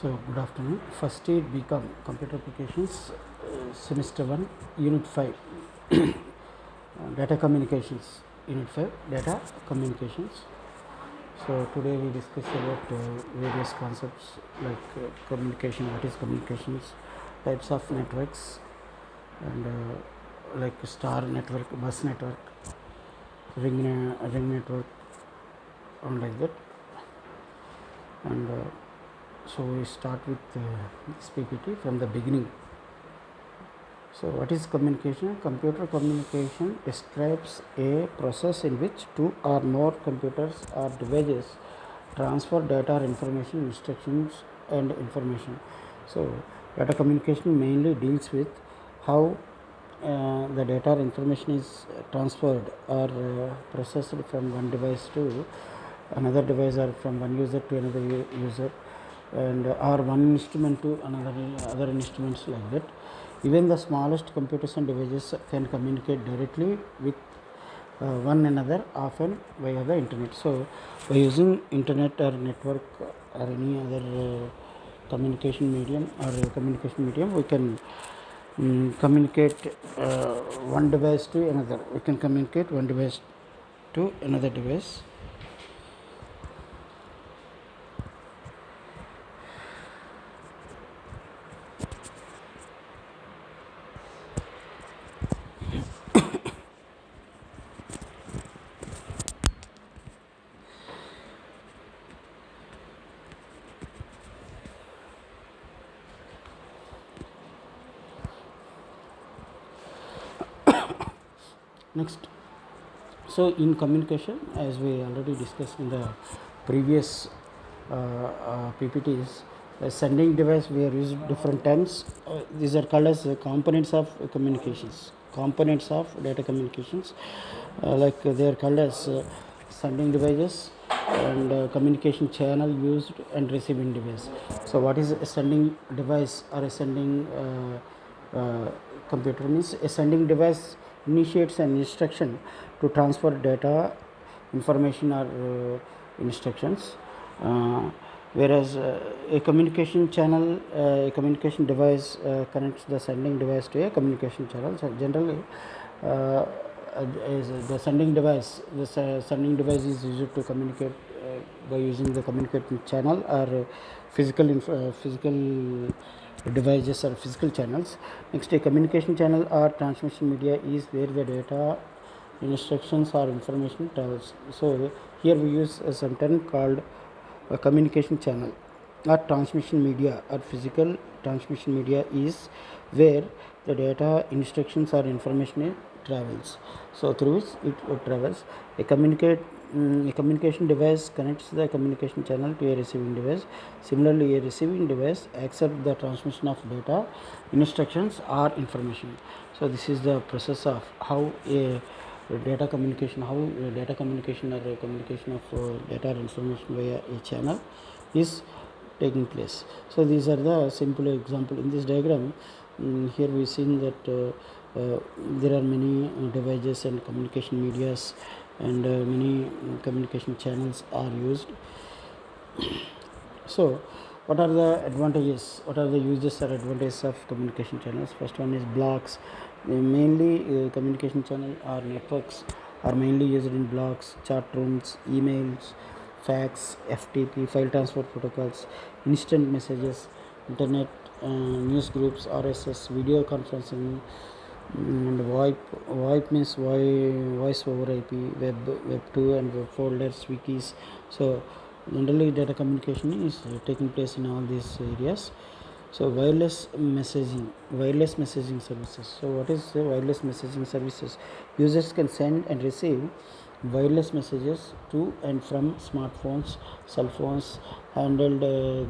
So, good afternoon. First aid BCom Computer Applications, Semester 1, Unit 5, Data Communications, Unit 5, Data Communications. So, today we discuss about various concepts like communication, what is communications, types of networks, and like star network, bus network, ring network, and like that. And so, we start with this PPT from the beginning. So, what is communication? Computer communication describes a process in which two or more computers or devices transfer data or information, instructions, and information. So, data communication mainly deals with how the data or information is transferred or processed from one device to another device, or from one user to another user, and or one instrument to another other instruments, like that. Even the smallest computers and devices can communicate directly with one another, often via the internet. So, by using internet or network or any other communication medium, we can communicate one device to another. We can communicate one device to another device. Next, so in communication, as we already discussed in the previous PPTs, the sending device we are using different terms. These are called as components of communications, components of data communications. They are called as sending devices and communication channel used and receiving device. So, what is a sending device or a sending computer? Means a sending device initiates an instruction to transfer data, information, or instructions, whereas a communication channel, a communication device connects the sending device to a communication channel. So, generally is the sending device, sending device is used to communicate by using the communication channel or physical devices or physical channels. Next, a communication channel or transmission media is where the data, instructions, or information travels. So, here we use some term called a communication channel or transmission media, or physical transmission media is where the data, instructions, or information travels. So, through which it travels. A communication device connects the communication channel to a receiving device. Similarly, a receiving device accepts the transmission of data, instructions, or information. So, this is the process of how a data communication, or a communication of data or information via a channel is taking place. So, these are the simple example in this diagram. Here we seen that there are many devices and communication medias, and many communication channels are used. So, what are the advantages? What are the uses or advantages of communication channels? First one is blocks. Mainly communication channel or networks are mainly used in blocks, chat rooms, emails, fax, FTP, file transfer protocols, instant messages, internet, news groups, RSS, video conferencing, and VoIP means voice over IP, Web 2, and web folders, wikis. So, generally data communication is taking place in all these areas. So, wireless messaging services. So, what is wireless messaging services? Users can send and receive wireless messages to and from smartphones, cell phones, handheld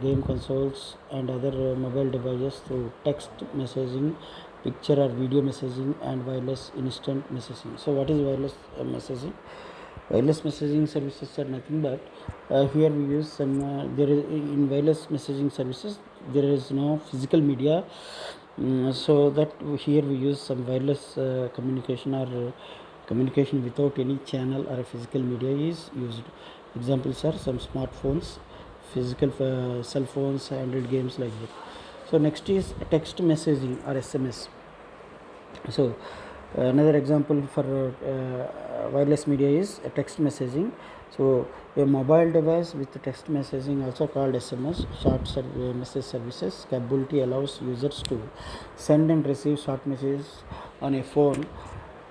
game consoles, and other mobile devices through text messaging, picture or video messaging, and wireless instant messaging. So, what is wireless messaging? Wireless messaging services are nothing but here we use some there is in wireless messaging services there is no physical media, so that here we use some wireless communication, or communication without any channel or a physical media is used. Examples are some smartphones, physical cell phones, Android games like that. So next is text messaging or SMS. So another example for wireless media is text messaging. So a mobile device with text messaging, also called SMS, short message services capability, allows users to send and receive short messages on a phone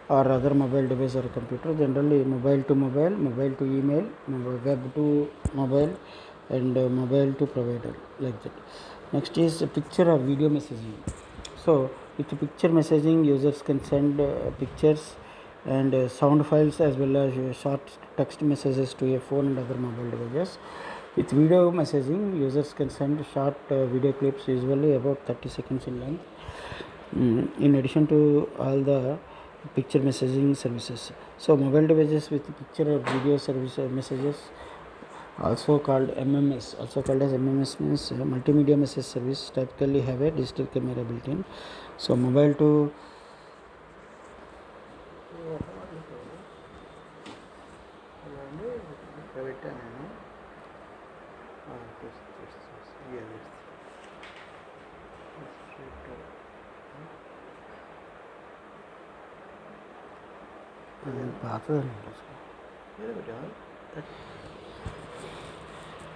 or other mobile device or computer, generally mobile to mobile, mobile to email, web to mobile, and mobile to provider, like that. Next is picture or video messaging. So with picture messaging, users can send pictures and sound files as well as short text messages to a phone and other mobile devices. With video messaging, users can send short video clips, usually about 30 seconds in length, in addition to all the picture messaging services. So mobile devices with picture or video service messages, also called MMS, also called as MMS, means multimedia message service, typically have a digital camera built in. So mobile to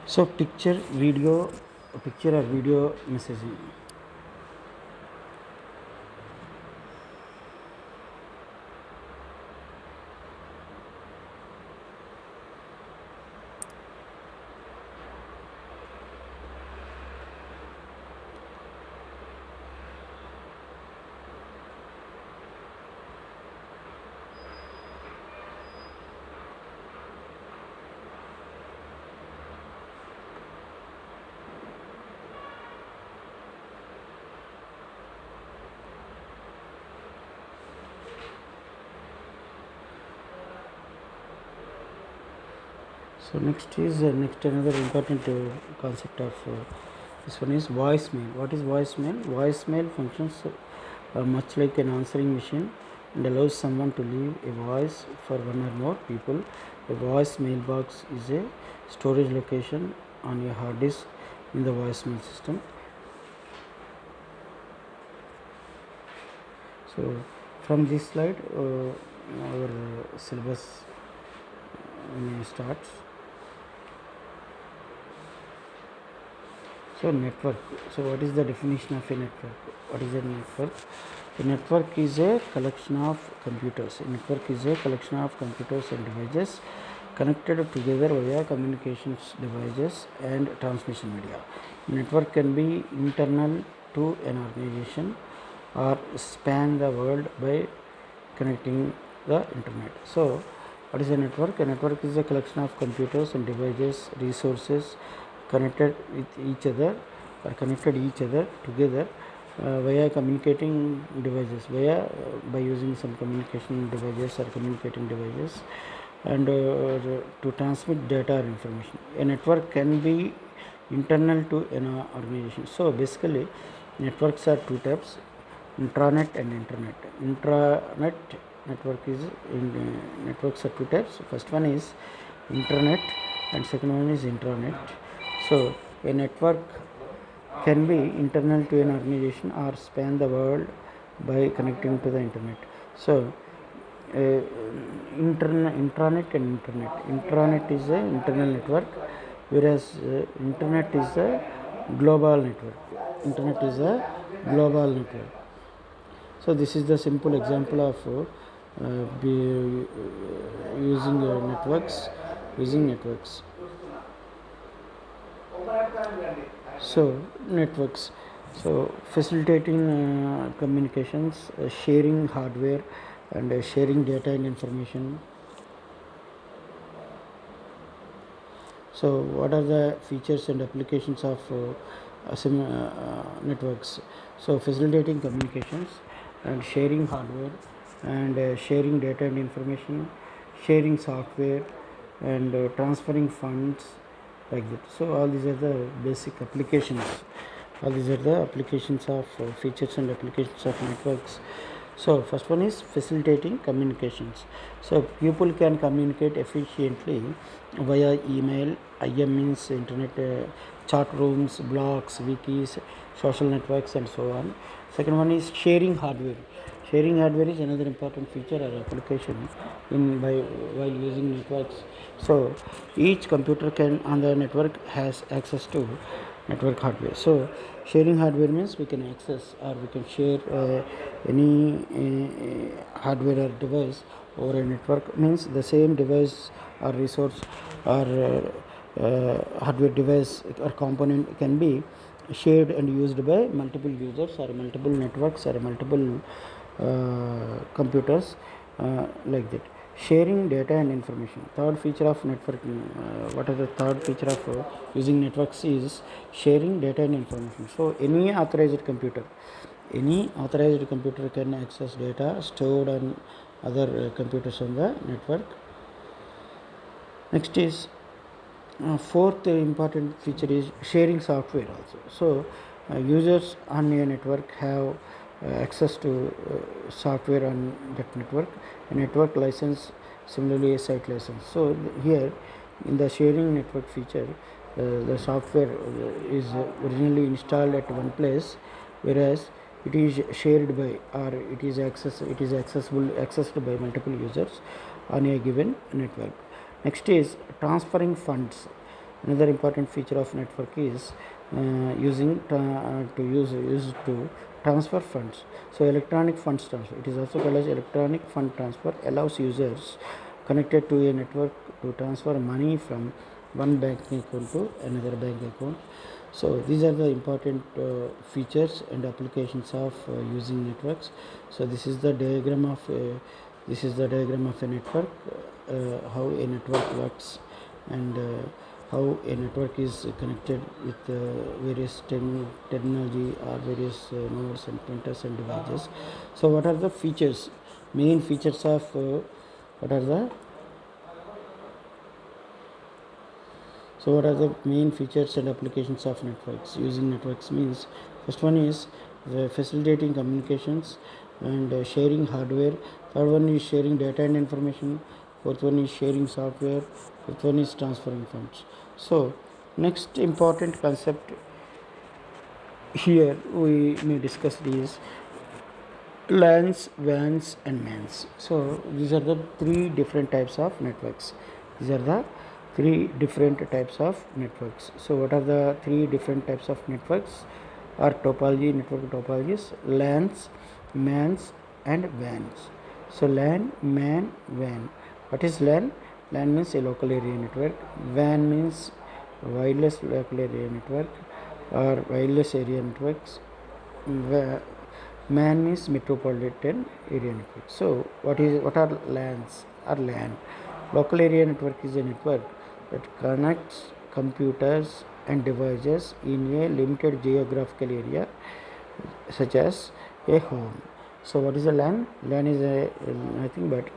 so picture or video messaging. So next is another important concept of this one is voicemail. What is voicemail? Voicemail functions much like an answering machine and allows someone to leave a voice for one or more people. A voice mailbox is a storage location on a hard disk in the voicemail system. So from this slide, our syllabus starts. So network. So what is the definition of a network? What is a network? A network is a collection of computers. A network is a collection of computers and devices connected together via communications devices and transmission media. A network can be internal to an organization or span the world by connecting the internet. So what is a network? A network is a collection of computers and devices, resources connected with each other or connected each other together via communicating devices, by using some communication devices or communicating devices, and to transmit data or information. A network can be internal to an organization. So basically networks are two types: intranet and internet. Intranet network is networks are two types. First one is internet and second one is intranet. So a network can be internal to an organization or span the world by connecting to the internet. So intranet and internet. Intranet is a internal network, whereas internet is a global network. Internet is a global network. So this is the simple example of using networks. So networks, so facilitating communications, sharing hardware, and sharing data and information. So what are the features and applications of networks? So facilitating communications and sharing hardware and sharing data and information, sharing software, and transferring funds, like that. So all these are the basic applications. All these are the applications of features and applications of networks. So first one is facilitating communications. So people can communicate efficiently via email, IM means internet, chat rooms, blogs, wikis, social networks, and so on. Second one is sharing hardware. Sharing hardware is another important feature or application in by while using networks. So each computer can on the network has access to network hardware. So sharing hardware means we can access or we can share any hardware or device over a network, means the same device or resource or hardware device or component can be shared and used by multiple users or multiple networks or multiple computers, like that. Sharing data and information. Third feature of networking, what are the third feature of using networks is sharing data and information. So any authorized computer can access data stored on other computers on the network. Next is fourth important feature is sharing software also. So users on a network have access to software on that network, a network license, similarly a site license. So here in the sharing network feature, the software is originally installed at one place, whereas it is shared by or it is accessed by multiple users on a given network. Next is transferring funds. Another important feature of network is used to transfer funds. So electronic funds transfer, it is also called as electronic fund transfer, allows users connected to a network to transfer money from one bank account to another bank account. So these are the important features and applications of using networks. So this is the diagram of a network, how a network works, and how a network is connected with various technology or various nodes and printers and devices. So what are the features, main features of what are the So what are the main features and applications of networks? Using networks means, first one is facilitating communications and sharing hardware. Third one is sharing data and information. Fourth one is sharing software. Fifth one is transferring funds. So next important concept here we may discuss is LANs, WANs, and MANs. So these are the three different types of networks. These are the three different types of networks. So what are the three different types of networks or network topologies? LANs, MANs, and WANs. So LAN, MAN, WAN. What is LAN? LAN means a local area network. WAN means wireless local area network or wireless area networks. MAN means metropolitan area network. So what are LANs or LAN? Local area network is a network that connects computers and devices in a limited geographical area, such as a home. So what is a LAN? LAN is a nothing but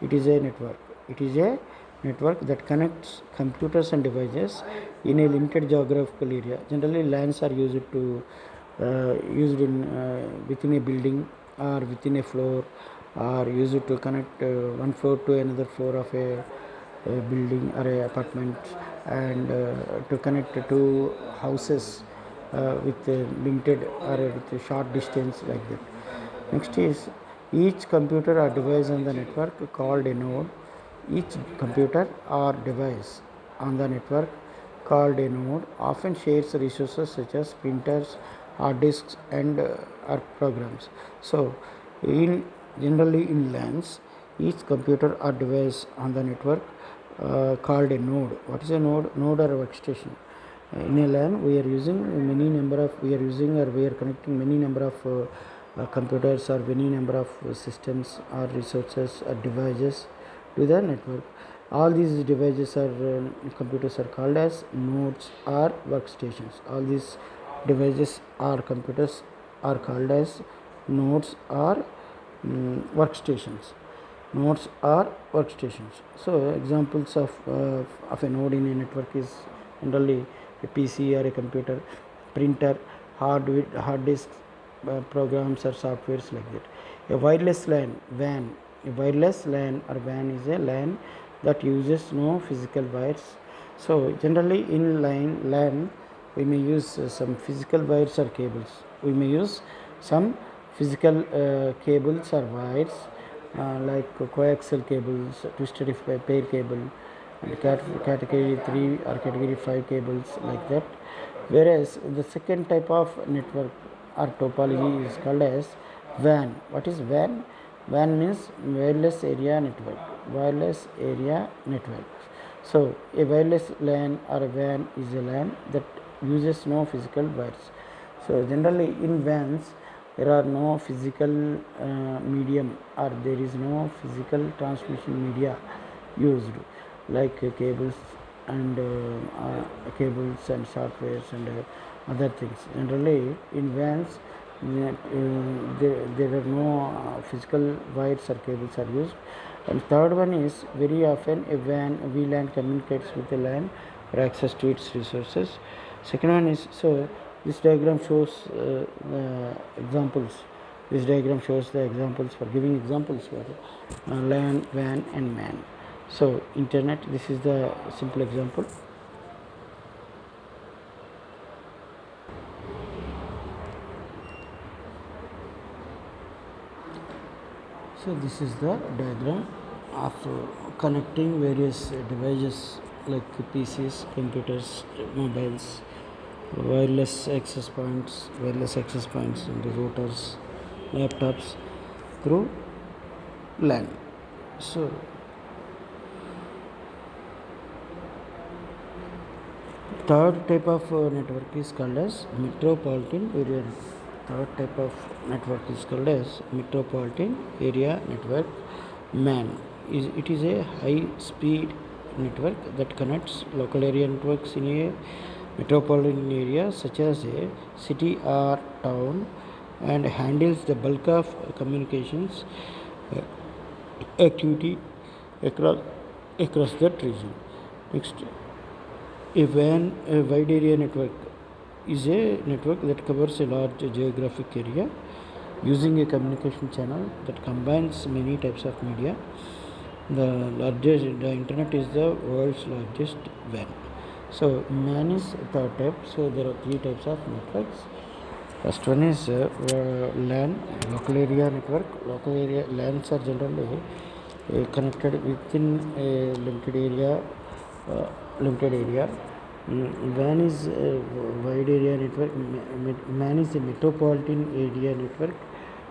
it is a network. It is a network that connects computers and devices in a limited geographical area. Generally, LANs are used in within a building or within a floor, or used to connect one floor to another floor of a building or a apartment, and to connect two houses with a limited or with a short distance, like that. Next is each computer or device on the network called a node. Each computer or device on the network called a node often shares resources such as printers, hard disks, and or programs. So in generally in LANs, each computer or device on the network called a node. What is a node? Node or a workstation. In a LAN, we are using we are connecting many number of computers or many number of systems or resources or devices to the network. All these devices or computers are called as nodes or workstations. All these devices or computers are called as nodes or workstations. Nodes or workstations. So examples of a node in a network is generally a PC or a computer, printer, hard disk, programs or softwares, like that. A wireless LAN, WAN. A wireless LAN or WAN is a LAN that uses no physical wires. So generally in LAN we may use some physical wires or cables. We may use some physical cables or wires like coaxial cables, twisted pair cable, and category 3 or category 5 cables like that. Whereas the second type of network or topology is called as WAN. What is WAN? WAN means wireless area network. Wireless area network. So a wireless LAN or a WAN is a LAN that uses no physical wires. So generally in WANs there are no physical medium, or there is no physical transmission media used, like cables and cables and softwares and other things. Generally in WANs there are no physical wires or cables are used. And third one is, very often a VLAN communicates with a LAN for access to its resources. Second one is, so this diagram shows examples. This diagram shows the examples for giving examples for LAN, WAN and MAN. So internet, this is the simple example. So this is the diagram of connecting various devices like PCs, computers, mobiles, wireless access points, and routers, laptops through LAN. So third type of network is called as metropolitan area. Third type of network is called as metropolitan area network, MAN. It is a high speed network that connects local area networks in a metropolitan area such as a city or town, and handles the bulk of communications activity across that region. Next, a WAN, a wide area network, is a network that covers a large geographic area using a communication channel that combines many types of media. The internet is the world's largest WAN. So MAN is third type. So there are three types of networks. First one is LAN, local area network. Local area LANs are generally connected within a limited area. WAN is a wide area network. MAN is a metropolitan area network,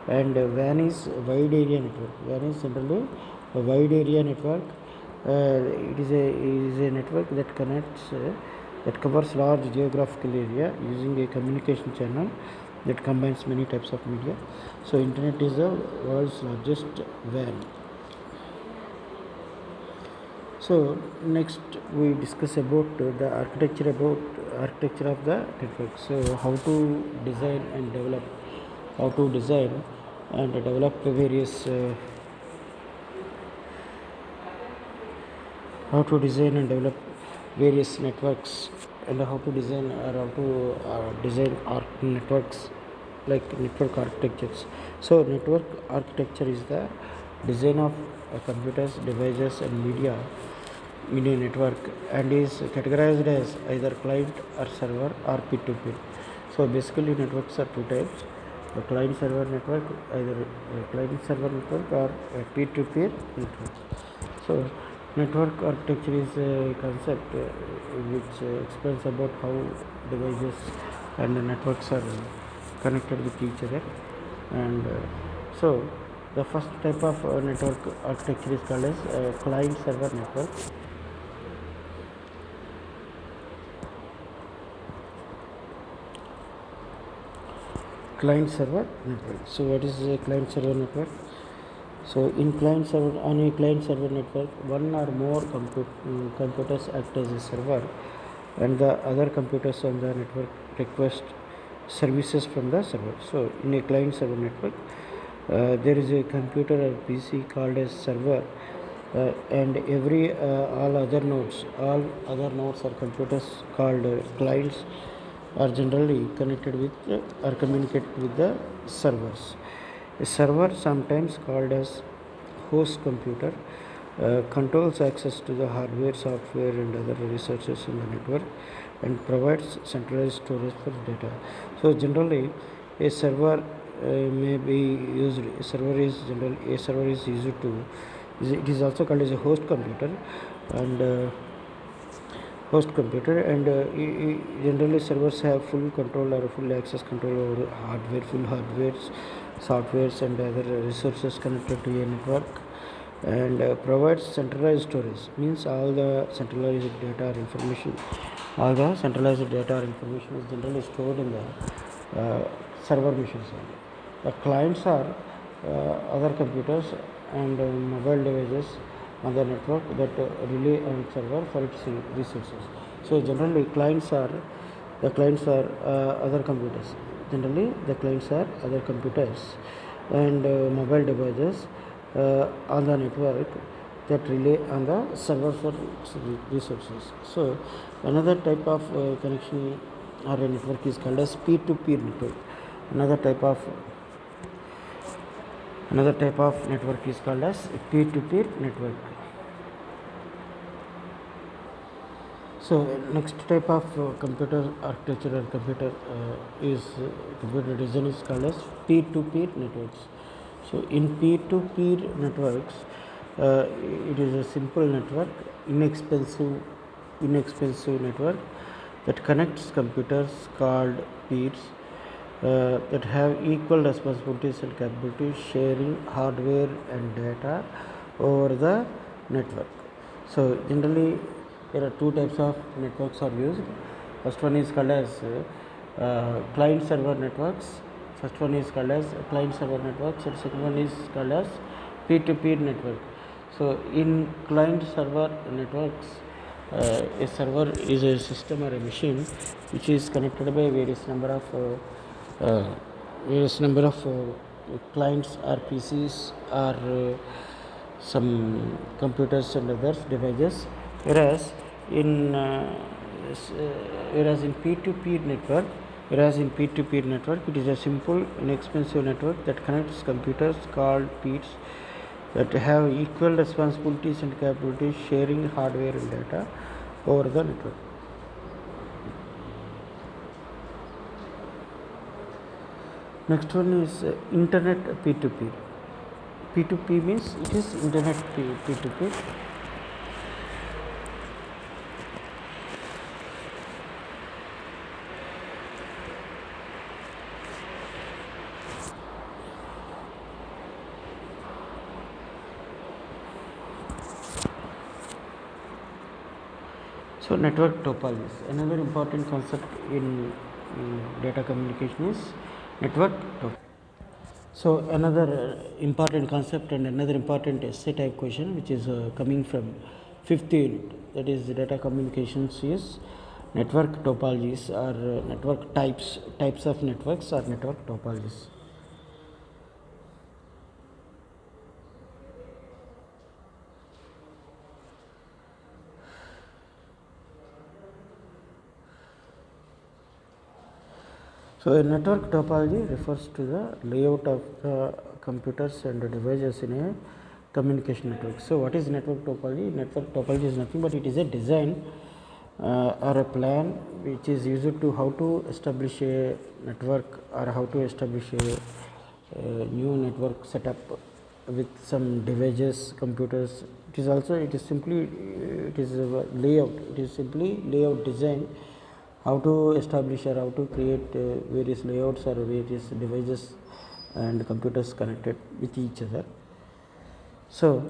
and WAN is wide area network. WAN is generally a wide area network. It is a network that connects that covers large geographical area using a communication channel that combines many types of media. So internet is the world's largest WAN. So next we discuss about the architecture of the network. So how to design and develop various networks, and how to design networks, like network architectures. So network architecture is the design of computers, devices and media in a network, and is categorized as either client or server or peer-to-peer. So basically networks are two types: a client server network, either a client server network or a peer-to-peer network. So network architecture is a concept which explains about how devices and the networks are connected with each other. And so the first type of network architecture is called as client server network. Client server network. So what is a client server network? So in client server, on a client server network, one or more computers act as a server, and the other computers on the network request services from the server. So in a client server network, there is a computer or PC called as server, and all other nodes or computers called clients are generally connected with or communicated with the servers. A server, sometimes called as host computer, controls access to the hardware, software, and other resources in the network and provides centralized storage for data. So generally, a server may be used. A server is used to. It is also called as a host computer, and generally servers have full control or full access control over hardware, full hardwares, softwares, and other resources connected to a network, and provides centralized storage, means all the centralized data or information is generally stored in the server machines only. The clients are other computers and mobile devices on the network that rely on server for its resources. So generally the clients are other computers. Generally the clients are other computers and mobile devices on the network that rely on the server for resources. So another type of connection or a network is called as peer-to-peer network. Another type of network is called as peer-to-peer network. So next type of computer architecture or computer design is called as peer-to-peer networks. So in peer-to-peer networks, it is a simple network, inexpensive network that connects computers called peers that have equal responsibilities and capabilities, sharing hardware and data over the network. So generally there are two types of networks are used. First one is called as client server networks. First one is called as client server networks, and second one is called as peer-to-peer network. So in client server networks, a server is a system or a machine which is connected by various number of clients or PCs or some computers and other devices, whereas in P2P network, it is a simple inexpensive network that connects computers called peers that have equal responsibilities and capabilities, sharing hardware and data over the network. Next one is internet P2P. P2P means it is internet P2P. So network topologies. Another important concept in data communication is network topology. So another important concept and another important essay type question which is coming from 5th unit, that is data communications, is network topologies or network types of networks or network topologies. So a network topology refers to the layout of the computers and devices in a communication network. So what is network topology? Network topology is nothing but it is a design or a plan which is used to how to establish a network or how to establish a new network setup with some devices, computers. It is simply layout. It is simply layout design, how to establish or how to create various layouts or various devices and computers connected with each other. So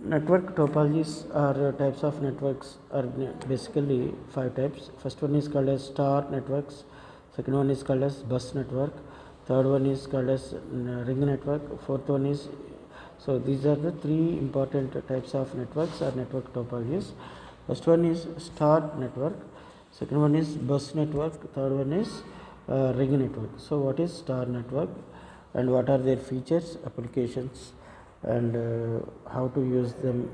network topologies are types of networks are basically 5 types. First one is called as star networks, second one is called as bus network, third one is called as ring network, fourth one is, so these are the 3 important types of networks or network topologies. First one is star network, second one is bus network, third one is ring network. So what is star network and what are their features, applications, and how to use them,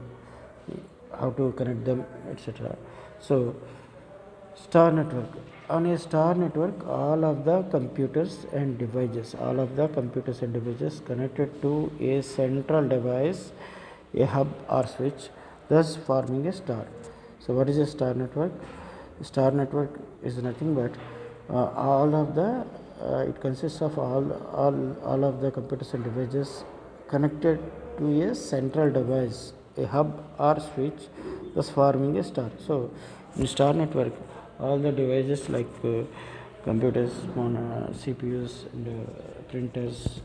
how to connect them, etc. So star network, on a star network, all of the computers and devices connected to a central device, a hub or switch, thus forming a star. So what is a star network? Star network is nothing but all of the it consists of all of the computers and devices connected to a central device, a hub or switch, thus forming a star. So in star network, all the devices like computers, CPUs, and printers,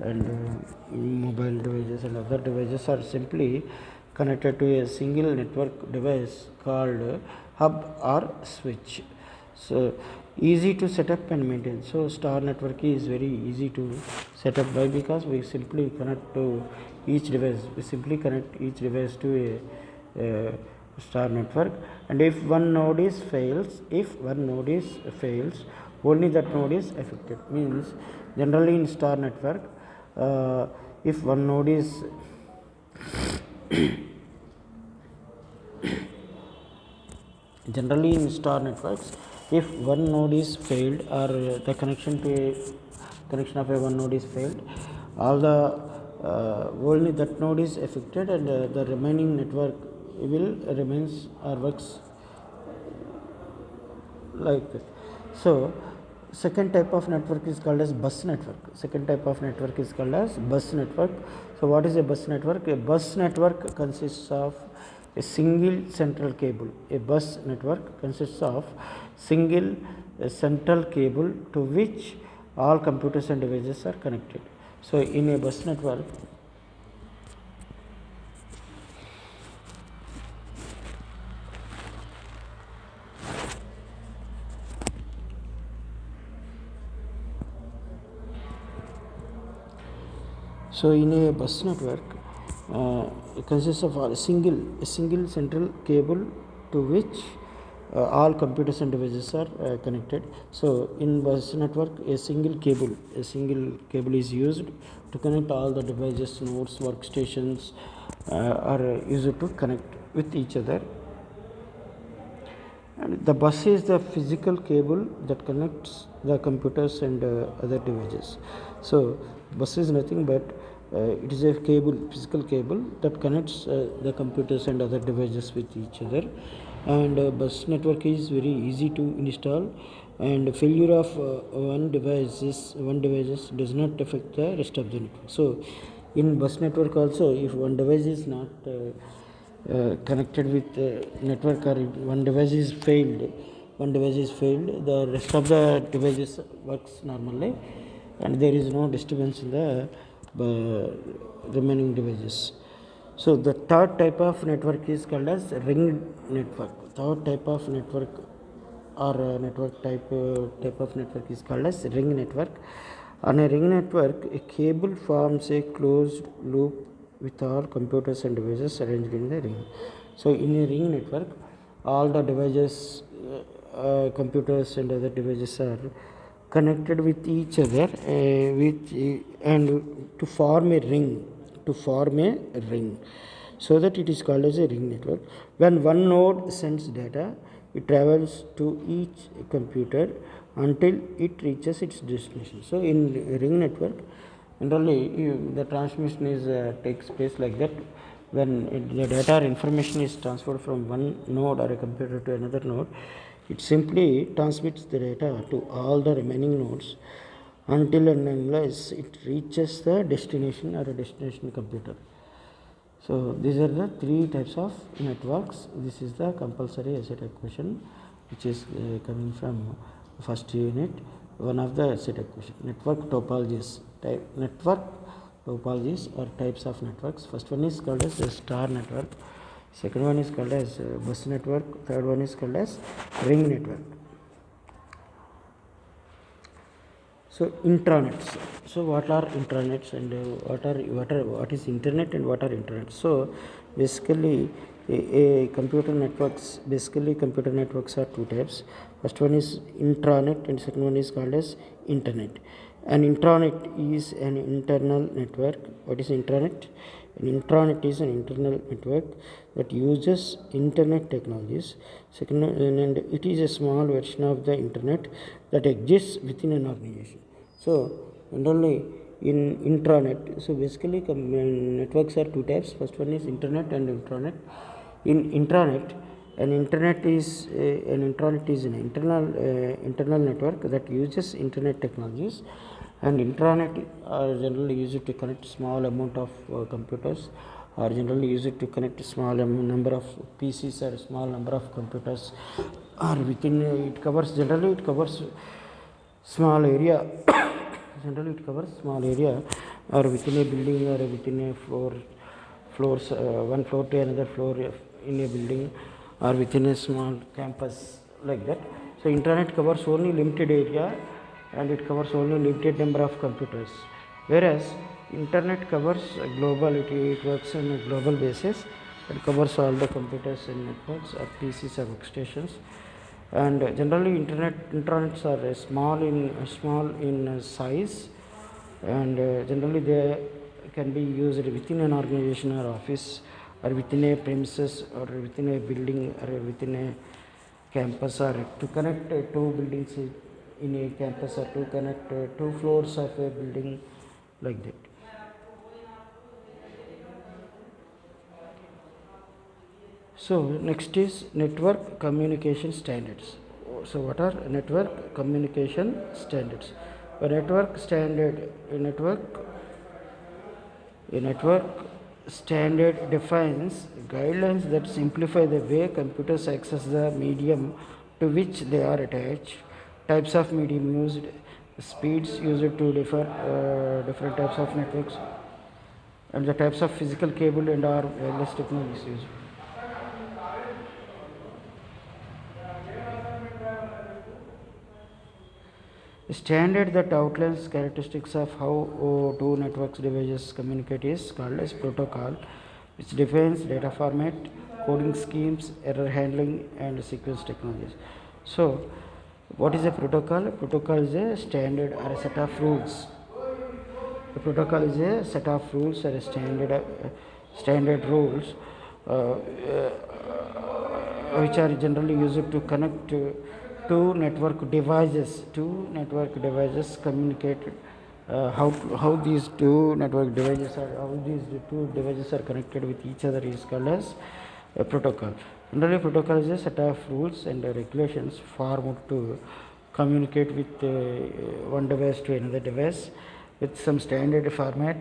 and mobile devices and other devices are simply connected to a single network device called hub or switch. So easy to set up and maintain. So star network is very easy to set up. Why? Because we simply connect to each device. We simply connect each device to a star network, and if one node is fails, only that node is affected. Means generally in star network, if one node is generally in star networks, if one node is failed or the connection of a one node is failed, all the only that node is affected, and the remaining network will remains or works like that. So second type of network is called as bus network. So what is a bus network? A bus network consists of a single central cable. Central cable to which all computers and devices are connected. So in a bus network, it consists of a single central cable to which all computers and devices are connected. So in bus network, a single cable is used to connect all the devices, nodes, workstations are used to connect with each other. And the bus is the physical cable that connects the computers and other devices. So bus is nothing but it is a physical cable that connects the computers and other devices with each other. And bus network is very easy to install, and failure of one device does not affect the rest of the network. So in bus network also, if one device is not connected with network, or one device is failed, the rest of the devices works normally, and there is no disturbance in the remaining devices. So the third type of network is called as ring network. Third type of network or type of network is called as ring network. On a ring network, a cable forms a closed loop with all computers and devices arranged in the ring. So in a ring network, all the devices, computers and other devices are connected with each other, and to form a ring, so that it is called as a ring network. When one node sends data, it travels to each computer until it reaches its destination. So in a ring network, generally the transmission is takes place like that. When the data or information is transferred from one node or a computer to another node, it simply transmits the data to all the remaining nodes until and unless it reaches the destination or a destination computer. So these are the three types of networks. This is the compulsory essay type question, which is coming from first unit. One of the essay type question. Network topologies or types of networks. First one is called as a star network. Second one is called as bus network. Third one is called as ring network. So intranets. So what are intranets, and what is internet, and what are intranets? So basically, computer networks are two types. First one is intranet, and second one is called as internet. An intranet is an internal network. What is intranet? An intranet is an internal network that uses internet technologies. Second, and it is a small version of the internet that exists within an organization. So, generally in intranet, so basically networks are two types. First one is internet and intranet. In intranet, an intranet is an internal network that uses internet technologies, and intranet are generally used to connect small amount of computers, or generally used to connect small number of PCs or small number of computers, or within it covers generally it covers small area. Generally it covers small area, or within a building, or within a floors, one floor to another floor in a building, or within a small campus, like that. So internet covers only limited area, and it covers only limited number of computers, whereas internet covers global. It works on a global basis. It covers all the computers and networks, or PCs or workstations. And generally intranets are small in size, and generally they can be used within an organization or office, or within a premises, or within a building, or within a campus, or to connect two buildings in a campus, or to connect two floors of a building, like that. So next is network communication standards. So what are network communication standards? A network standard, a network standard defines guidelines that simplify the way computers access the medium to which they are attached, types of medium used, speeds used to different types of networks, and the types of physical cable and or wireless technologies used. A standard that outlines characteristics of how two networks devices communicate is called as protocol, which defines data format, coding schemes, error handling, and sequence technologies. So, what is a protocol? A protocol is a standard or a set of rules. A protocol is a set of rules or a standard rules which are generally used to connect two network devices. Two network devices communicate. How these two network devices are how these two devices are connected with each other is called as a protocol. Generally, protocol is a set of rules and regulations formed to communicate with one device to another device with some standard format,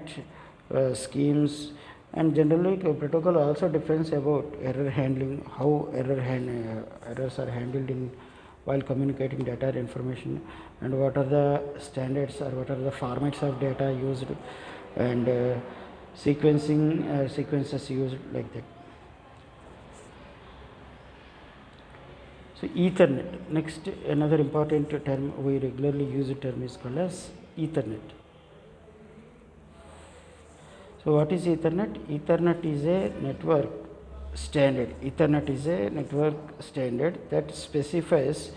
schemes, and generally protocol also defines about error handling, how errors are handled in while communicating data or information, and what are the standards or what are the formats of data used, and sequences used, like that. So Ethernet. Next, another important term we regularly use the term is called as Ethernet. So what is Ethernet? Ethernet is a network standard. Ethernet is a network standard that specifies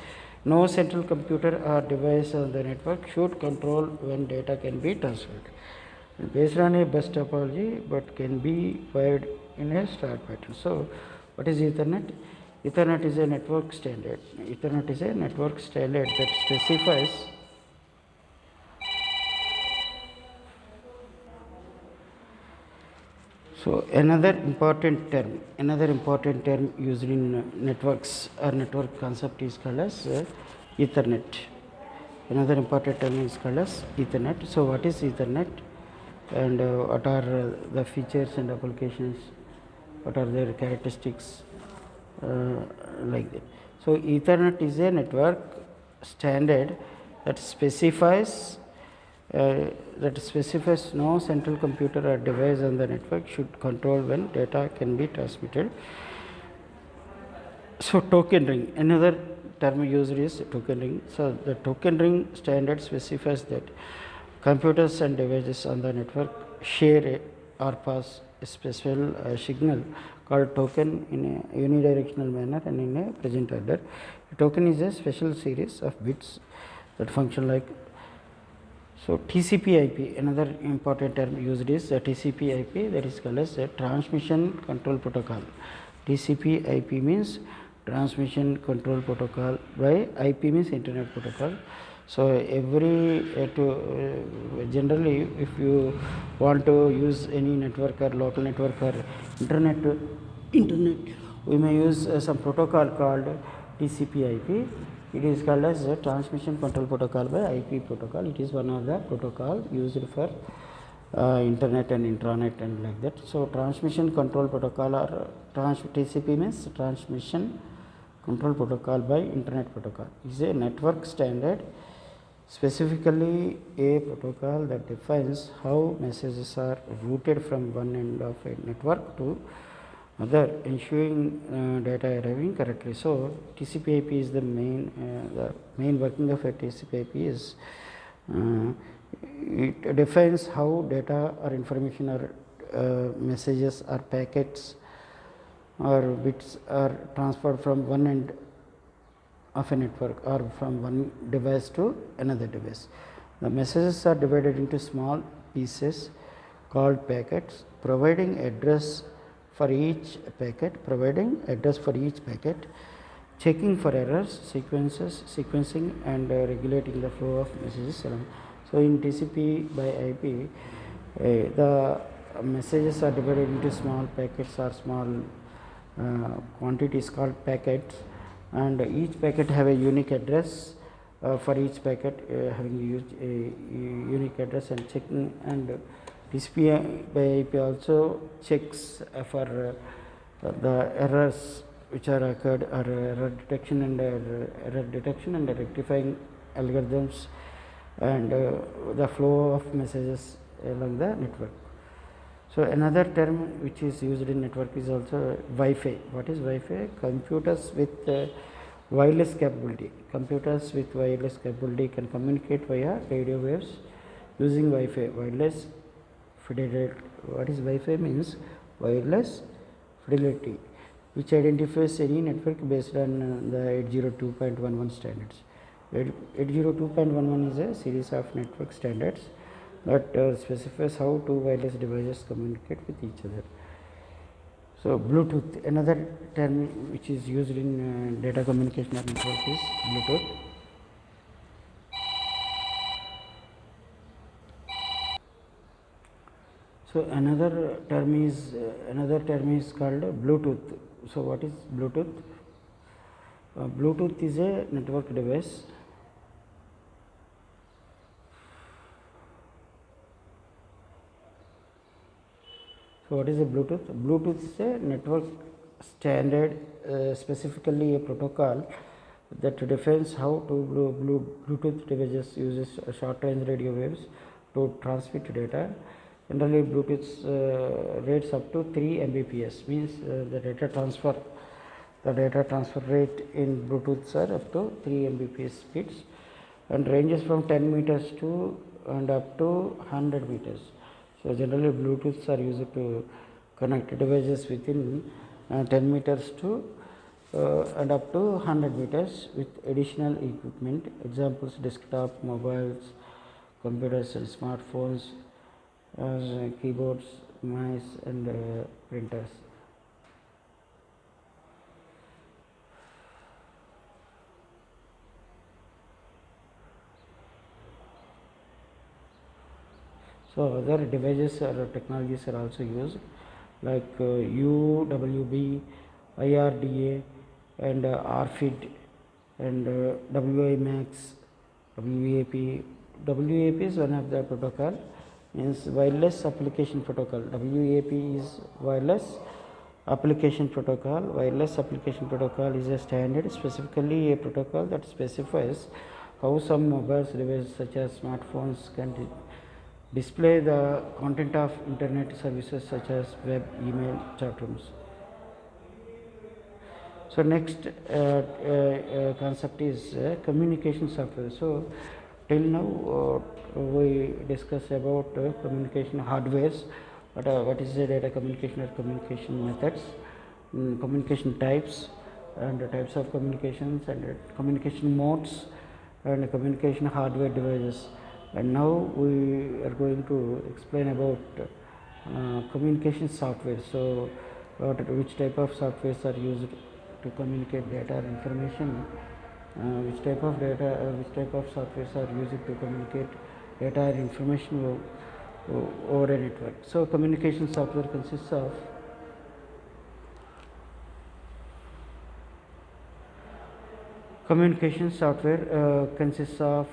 no central computer or device on the network should control when data can be transferred. Based on a bus topology, but can be wired in a star pattern. So what is Ethernet? Ethernet is a network standard. Ethernet is a network standard that specifies so another important term used in networks or network concept is called as Ethernet. Another important term is called as Ethernet. So what is Ethernet, and what are the features and applications? What are their characteristics? Like that. So Ethernet is a network standard that specifies no central computer or device on the network should control when data can be transmitted. So token ring, another term used is token ring. So the token ring standard specifies that computers and devices on the network share or pass a special signal called token in a unidirectional manner and in a present order. A token is a special series of bits that function like So TCP/IP, another important term used is TCP/IP, that is called as a transmission control protocol. TCP/IP means transmission control protocol, by IP means internet protocol. So generally, if you want to use any network or local network or internet, we may use some protocol called TCP/IP. It is called as a transmission control protocol by IP protocol. It is one of the protocol used for internet and intranet and like that. So transmission control protocol or TCP means transmission control protocol by internet protocol is a network standard, specifically a protocol that defines how messages are routed from one end of a network to other, ensuring data arriving correctly. So TCP/IP is the main working of a TCP/IP is it defines how data or information or messages or packets or bits are transferred from one end of a network or from one device to another device. The messages are divided into small pieces called packets, providing address for each packet, checking for errors, sequencing and regulating the flow of messages along. So in TCP/IP, the messages are divided into small packets or small quantities called packets, and each packet have a unique address. For each packet having a unique address and checking, and TCP/IP also checks for the errors which are occurred, or error detection and rectifying algorithms, and the flow of messages along the network. So another term which is used in network is also Wi-Fi. What is Wi-Fi? Computers with wireless capability. Computers with wireless capability can communicate via radio waves using Wi-Fi, wireless fidelity. What is Wi-Fi means? Wireless fidelity, which identifies any network based on the 802.11 standards. 802.11 is a series of network standards that specifies how two wireless devices communicate with each other. So Bluetooth, another term which is used in data communication or network is Bluetooth. So another term is called Bluetooth. So what is Bluetooth? Bluetooth is a network device So what is a Bluetooth? Bluetooth is a network standard, specifically a protocol that defines how two Bluetooth devices uses short range radio waves to transmit data. Generally, Bluetooth rates up to 3 Mbps, means the data transfer rate in Bluetooth are up to 3 Mbps speeds, and ranges from 10 meters to and up to 100 meters. So generally Bluetooths are used to connect devices within 10 meters to and up to 100 meters with additional equipment. Examples: desktop, mobiles, computers and smartphones, keyboards, mice and printers. So other devices or technologies are also used, like UWB, IRDA and RFID and WiMAX, WAP. WAP is one of the protocol, means wireless application protocol. WAP is wireless application protocol. Wireless application protocol is a standard, specifically a protocol that specifies how some mobile devices such as smartphones can display the content of internet services such as web, email, chat rooms. So next concept is communication software. So till now we discuss about communication hardwares, what is the data communication or communication methods, communication types and types of communications and communication modes and communication hardware devices. And now we are going to explain about communication software. So which type of softwares are used to communicate data or information, which type of softwares are used to communicate data or information over a network. So communication software consists of